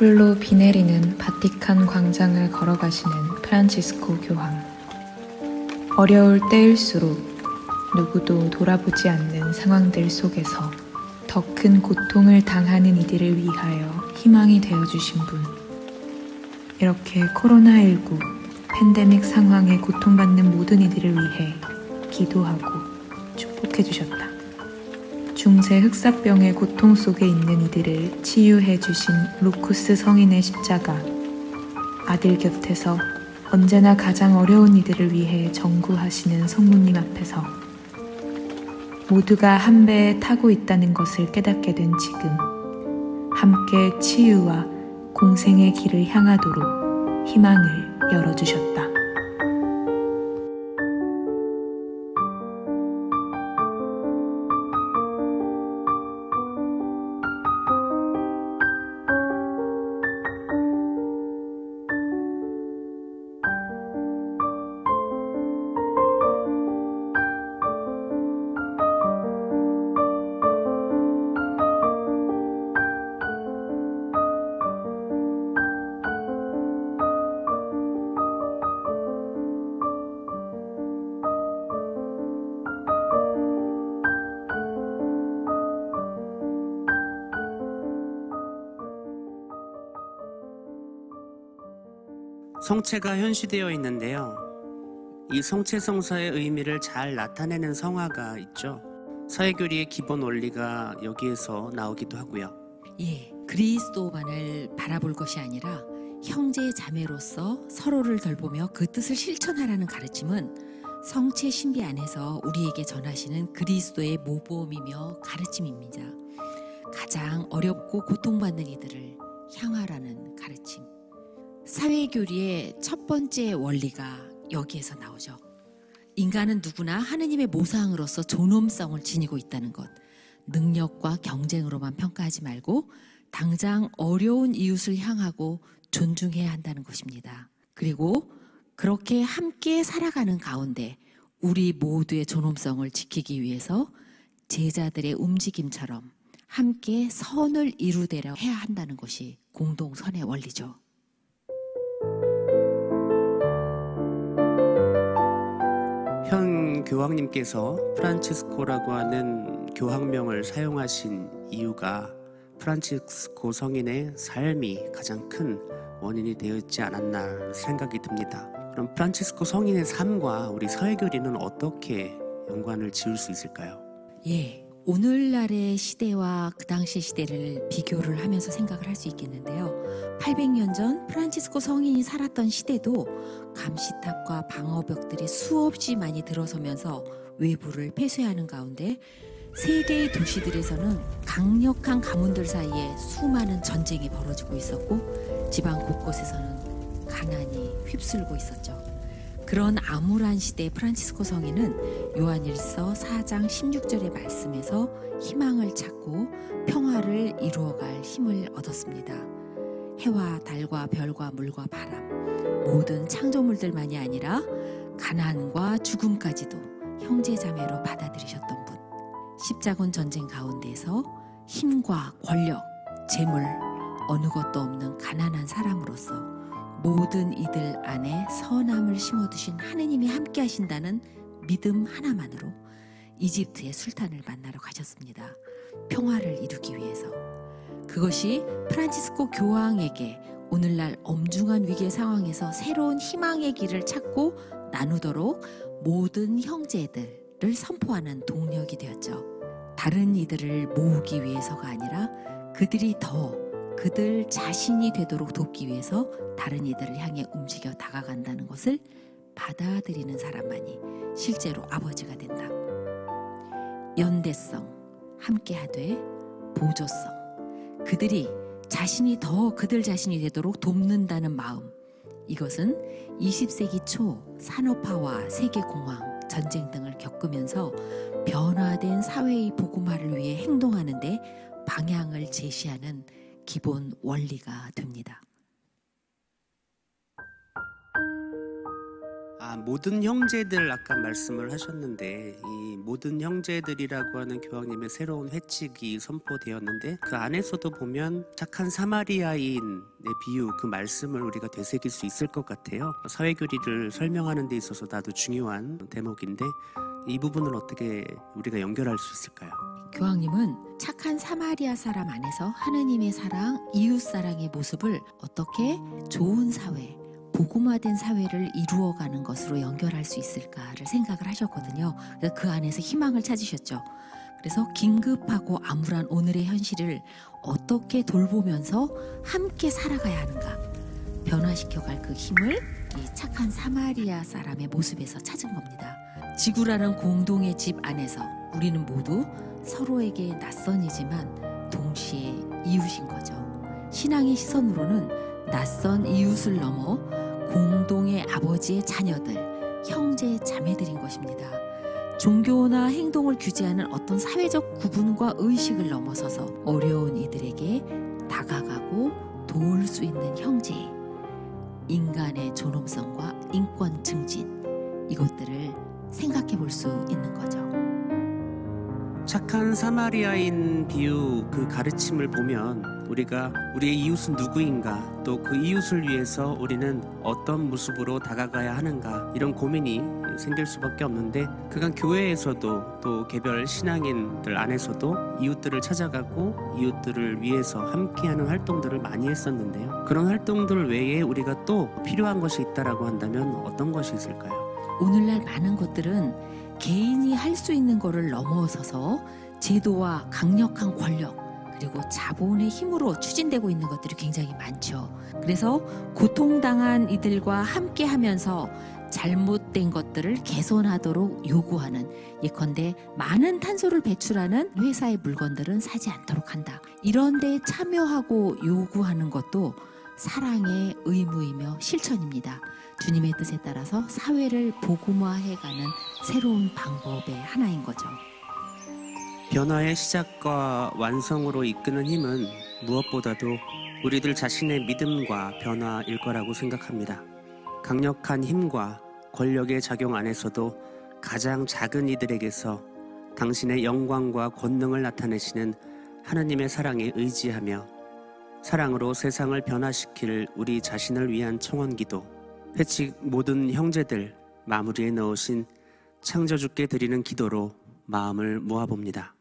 뿔로 비 내리는 바티칸 광장을 걸어가시는 프란치스코 교황. 어려울 때일수록 누구도 돌아보지 않는 상황들 속에서 더 큰 고통을 당하는 이들을 위하여 희망이 되어주신 분. 이렇게 코로나19 팬데믹 상황에 고통받는 모든 이들을 위해 기도하고 축복해 주셨다. 중세 흑사병의 고통 속에 있는 이들을 치유해 주신 루쿠스 성인의 십자가. 아들 곁에서 언제나 가장 어려운 이들을 위해 전구하시는 성모님 앞에서 모두가 한 배에 타고 있다는 것을 깨닫게 된 지금, 함께 치유와 공생의 길을 향하도록 희망을 열어주셨다. 성체가 현시되어 있는데요. 이 성체성사의 의미를 잘 나타내는 성화가 있죠. 사회교리의 기본 원리가 여기에서 나오기도 하고요. 예, 그리스도만을 바라볼 것이 아니라 형제 자매로서 서로를 돌보며 그 뜻을 실천하라는 가르침은 성체 신비 안에서 우리에게 전하시는 그리스도의 모범이며 가르침입니다. 가장 어렵고 고통받는 이들을 향하라는 가르침. 사회교리의 첫 번째 원리가 여기에서 나오죠. 인간은 누구나 하느님의 모상으로서 존엄성을 지니고 있다는 것. 능력과 경쟁으로만 평가하지 말고 당장 어려운 이웃을 향하고 존중해야 한다는 것입니다. 그리고 그렇게 함께 살아가는 가운데 우리 모두의 존엄성을 지키기 위해서 제자들의 움직임처럼 함께 선을 이루되려 해야 한다는 것이 공동선의 원리죠. 현 교황님께서 프란치스코라고 하는 교황명을 사용하신 이유가 프란치스코 성인의 삶이 가장 큰 원인이 되어 있지 않았나 생각이 듭니다. 그럼 프란치스코 성인의 삶과 우리 사회교리는 어떻게 연관을 지을 수 있을까요? 예, 오늘날의 시대와 그 당시 시대를 비교를 하면서 생각을 할 수 있겠는데요. 800년 전 프란치스코 성인이 살았던 시대도 감시탑과 방어벽들이 수없이 많이 들어서면서 외부를 폐쇄하는 가운데 세계의 도시들에서는 강력한 가문들 사이에 수많은 전쟁이 벌어지고 있었고 지방 곳곳에서는 가난이 휩쓸고 있었죠. 그런 암울한 시대의 프란치스코 성인은 요한일서 4장 16절의 말씀에서 희망을 찾고 평화를 이루어갈 힘을 얻었습니다. 해와 달과 별과 물과 바람, 모든 창조물들만이 아니라 가난과 죽음까지도 형제자매로 받아들이셨던 분. 십자군 전쟁 가운데서 힘과 권력, 재물, 어느 것도 없는 가난한 사람으로서 모든 이들 안에 선함을 심어두신 하느님이 함께 하신다는 믿음 하나만으로 이집트의 술탄을 만나러 가셨습니다. 평화를 이루기 위해서. 그것이 프란치스코 교황에게 오늘날 엄중한 위기의 상황에서 새로운 희망의 길을 찾고 나누도록 모든 형제들을 선포하는 동력이 되었죠. 다른 이들을 모으기 위해서가 아니라 그들이 더 그들 자신이 되도록 돕기 위해서 다른 이들을 향해 움직여 다가간다는 것을 받아들이는 사람만이 실제로 아버지가 된다. 연대성, 함께하되 보조성, 그들이 자신이 더 그들 자신이 되도록 돕는다는 마음. 이것은 20세기 초 산업화와 세계공황, 전쟁 등을 겪으면서 변화된 사회의 복음화를 위해 행동하는 데 방향을 제시하는 기본 원리가 됩니다. 모든 형제들 아까 말씀을 하셨는데 이 모든 형제들이라고 하는 교황님의 새로운 회칙이 선포되었는데 그 안에서도 보면 착한 사마리아인의 비유 그 말씀을 우리가 되새길 수 있을 것 같아요. 사회교리를 설명하는 데 있어서 나도 중요한 대목인데 이 부분을 어떻게 우리가 연결할 수 있을까요? 교황님은 착한 사마리아 사람 안에서 하느님의 사랑, 이웃 사랑의 모습을 어떻게 좋은 사회, 복음화된 사회를 이루어가는 것으로 연결할 수 있을까를 생각을 하셨거든요. 그 안에서 희망을 찾으셨죠. 그래서 긴급하고 암울한 오늘의 현실을 어떻게 돌보면서 함께 살아가야 하는가 변화시켜갈 그 힘을 이 착한 사마리아 사람의 모습에서 찾은 겁니다. 지구라는 공동의 집 안에서 우리는 모두 서로에게 낯선이지만 동시에 이웃인 거죠. 신앙의 시선으로는 낯선 이웃을 넘어 공동의 아버지의 자녀들, 형제 자매들인 것입니다. 종교나 행동을 규제하는 어떤 사회적 구분과 의식을 넘어서서 어려운 이들에게 다가가고 도울 수 있는 형제, 인간의 존엄성과 인권 증진, 이것들을 생각해 볼 수 있는 거죠. 착한 사마리아인 비유 그 가르침을 보면 우리가 우리의 이웃은 누구인가 또 그 이웃을 위해서 우리는 어떤 모습으로 다가가야 하는가 이런 고민이 생길 수밖에 없는데 그간 교회에서도 또 개별 신앙인들 안에서도 이웃들을 찾아가고 이웃들을 위해서 함께하는 활동들을 많이 했었는데요. 그런 활동들 외에 우리가 또 필요한 것이 있다라고 한다면 어떤 것이 있을까요? 오늘날 많은 것들은 개인이 할 수 있는 것을 넘어서서 제도와 강력한 권력 그리고 자본의 힘으로 추진되고 있는 것들이 굉장히 많죠. 그래서 고통당한 이들과 함께 하면서 잘못된 것들을 개선하도록 요구하는, 예컨대 많은 탄소를 배출하는 회사의 물건들은 사지 않도록 한다. 이런 데 참여하고 요구하는 것도 사랑의 의무이며 실천입니다. 주님의 뜻에 따라서 사회를 복음화해가는 새로운 방법의 하나인 거죠. 변화의 시작과 완성으로 이끄는 힘은 무엇보다도 우리들 자신의 믿음과 변화일 거라고 생각합니다. 강력한 힘과 권력의 작용 안에서도 가장 작은 이들에게서 당신의 영광과 권능을 나타내시는 하나님의 사랑에 의지하며 사랑으로 세상을 변화시킬 우리 자신을 위한 청원기도, 회칙 모든 형제들 마무리에 넣으신 창조주께 드리는 기도로 마음을 모아봅니다.